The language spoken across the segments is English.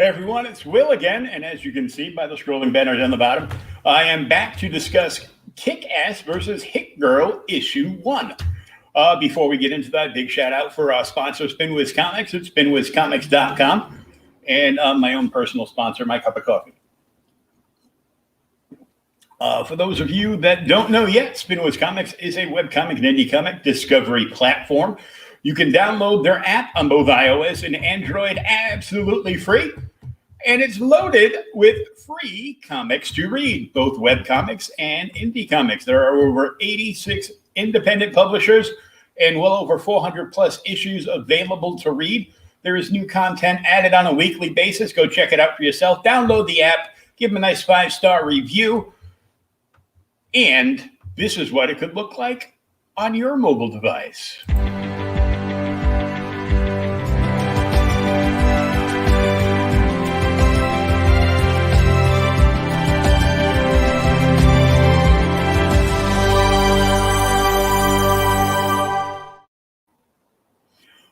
everyone, it's Will again, and as you can see by the scrolling banner down the bottom, I am back to discuss Kick-Ass versus Hit Girl Issue 1. Before we get into that, big shout out for our sponsor, SpinWiz Comics at spinwizcomics.com, and my own personal sponsor, My Cup of Coffee. For those of you that don't know yet, SpinWiz Comics is a webcomic and indie comic discovery platform. You can download their app on both iOS and Android absolutely free. And it's loaded with free comics to read, both webcomics and indie comics. There are over 86 independent publishers and well over 400 plus issues available to read. There is new content added on a weekly basis. Go check it out for yourself. Download the app, give them a nice 5-star review. And this is what it could look like on your mobile device.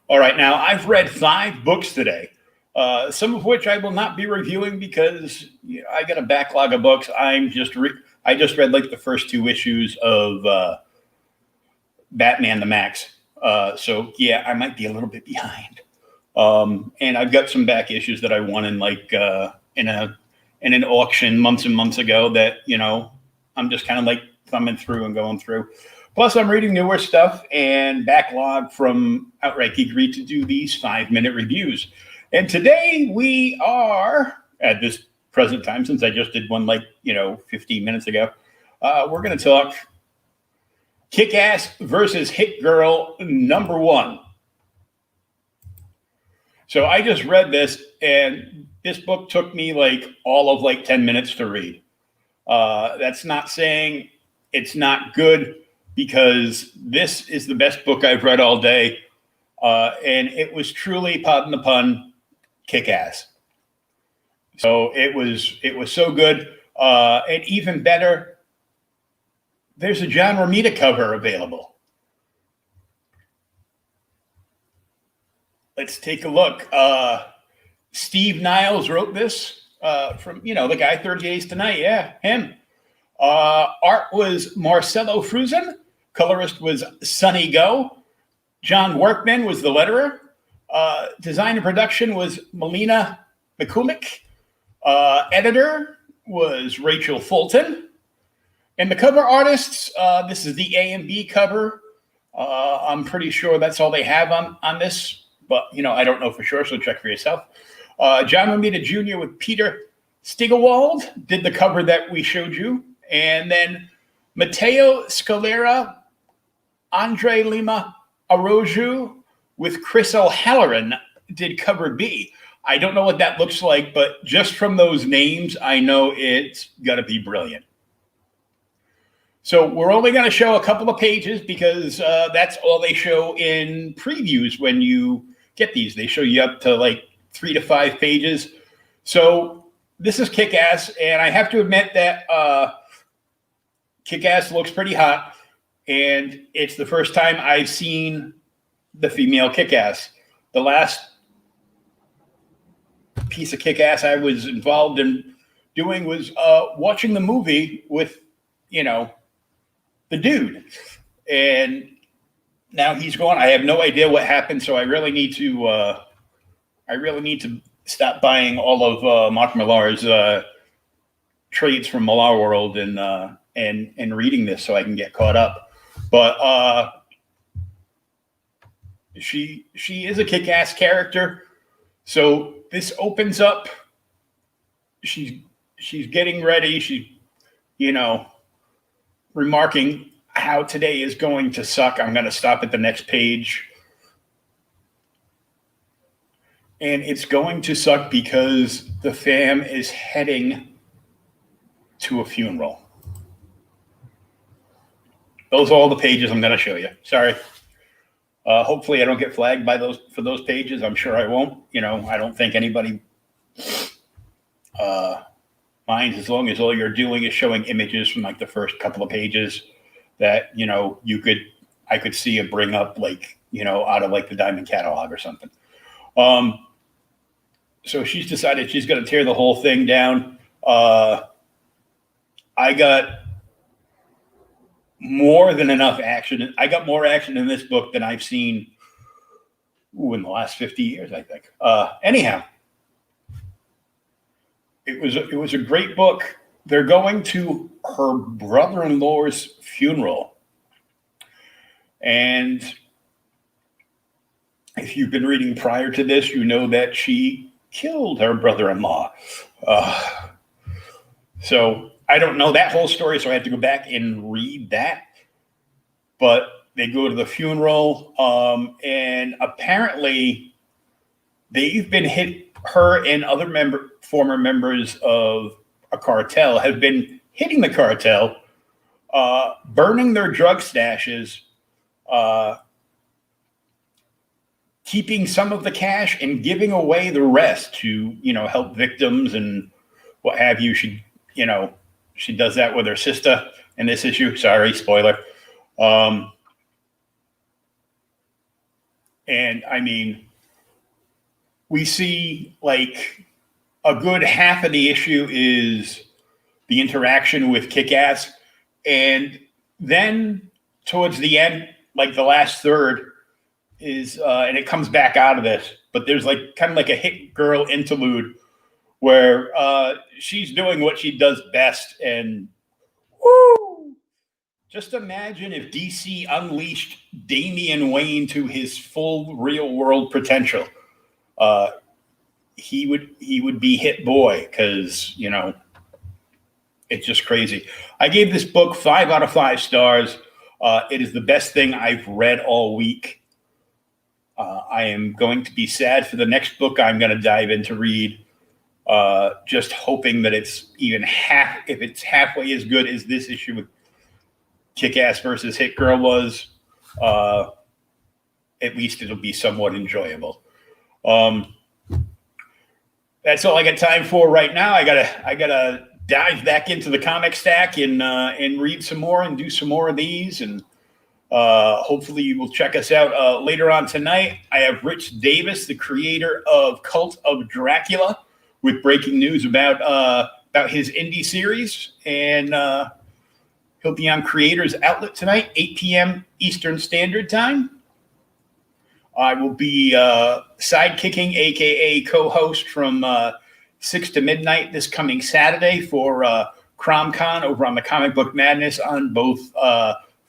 All right, now I've read 5 books today, some of which I will not be reviewing because I got a backlog of books. I just read like the first 2 issues of Batman the Max. So yeah, I might be a little bit behind. And I've got some back issues that I won in like in an auction months and months ago that, I'm just kind of like thumbing through and going through. Plus, I'm reading newer stuff and backlog from Outright Geekery to do these 5-minute reviews. And today we are, at this present time, since I just did one 15 minutes ago, we're going to talk Kick-Ass versus Hit Girl number 1. So I just read this, and this book took me all of 10 minutes to read. That's not saying it's not good, because this is the best book I've read all day. And it was truly, pardon the pun, kick-ass. So it was so good. And even better, there's a John Romita cover available. Let's take a look. Steve Niles wrote this from, the guy 30 Days to Night. Yeah, him. Art was Marcelo Fruzen. Colorist was Sonny Go. John Workman was the letterer. Design and production was Melina Mikulik. Editor was Rachel Fulton. And the cover artists, this is the A and B cover. I'm pretty sure that's all they have on this, but I don't know for sure, so check for yourself. John Romita Jr. with Peter Stigawald did the cover that we showed you. And then Matteo Scalera, Andre Lima Aroju with Chris O'Halloran did cover B. I don't know what that looks like, but just from those names, I know it's going to be brilliant. So we're only going to show a couple of pages because that's all they show in previews when you get these. They show you up to 3 to 5 pages. So this is Kick-Ass, and I have to admit that Kick-Ass looks pretty hot, and it's the first time I've seen the female Kick-Ass. The last piece of Kick-Ass I was involved in doing was watching the movie with, the dude. And now he's gone. I have no idea what happened, so I really need to stop buying all of Mark Millar's trades from Millar World and reading this so I can get caught up. But she is a kick-ass character. So this opens up. She's getting ready. She's, remarking how today is going to suck. I'm going to stop at the next page. And it's going to suck because the fam is heading to a funeral. Those are all the pages I'm going to show you. Sorry. Hopefully I don't get flagged for those pages. I'm sure I won't. I don't think anybody minds, as long as all you're doing is showing images from the first couple of pages that, I could see and bring up out of the Diamond catalog or something. So she's decided she's going to tear the whole thing down. I got more than enough action. I got more action in this book than I've seen in the last 50 years, I think. Anyhow, it was a great book. They're going to her brother-in-law's funeral. And if you've been reading prior to this, you know that she killed her brother-in-law. So I don't know that whole story, so I had to go back and read that. But they go to the funeral, and apparently they've been hit. Her and other former members of a cartel have been hitting the cartel, burning their drug stashes, keeping some of the cash and giving away the rest to, help victims and what have you. She does that with her sister in this issue. Sorry, spoiler. And I mean, we see like a good half of the issue is the interaction with Kick-Ass. And then towards the end, like the last third is, and it comes back out of this, but there's like kind of like a hit girl interlude where she's doing what she does best. And woo! Just imagine if DC unleashed Damian Wayne to his full real world potential. He would be Hit Boy, because it's just crazy. I gave this book 5 out of 5 stars. It is the best thing I've read all week. I am going to be sad for the next book I'm going to dive in to read. Just hoping that it's even if it's halfway as good as this issue with Kick-Ass versus Hit Girl was, at least it'll be somewhat enjoyable. That's all I got time for right now. I gotta dive back into the comic stack and read some more and do some more of these, and hopefully you will check us out later on tonight. I have Rich Davis, the creator of Cult of Dracula, with breaking news about his indie series, and he'll be on Creators Outlet tonight, 8 p.m. Eastern Standard Time. I will be sidekicking, a.k.a. co-host, from 6 to midnight this coming Saturday for CromCon over on the Comic Book Madness on both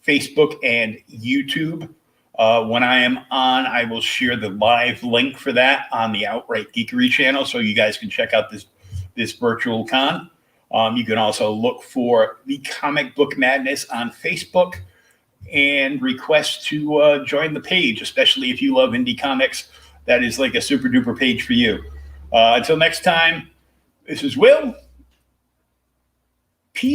Facebook and YouTube. When I am on, I will share the live link for that on the Outright Geekery channel, so you guys can check out this virtual con. You can also look for the Comic Book Madness on Facebook and request to join the page, especially if you love indie comics. That is like a super duper page for you. Until next time, this is Will. Peace.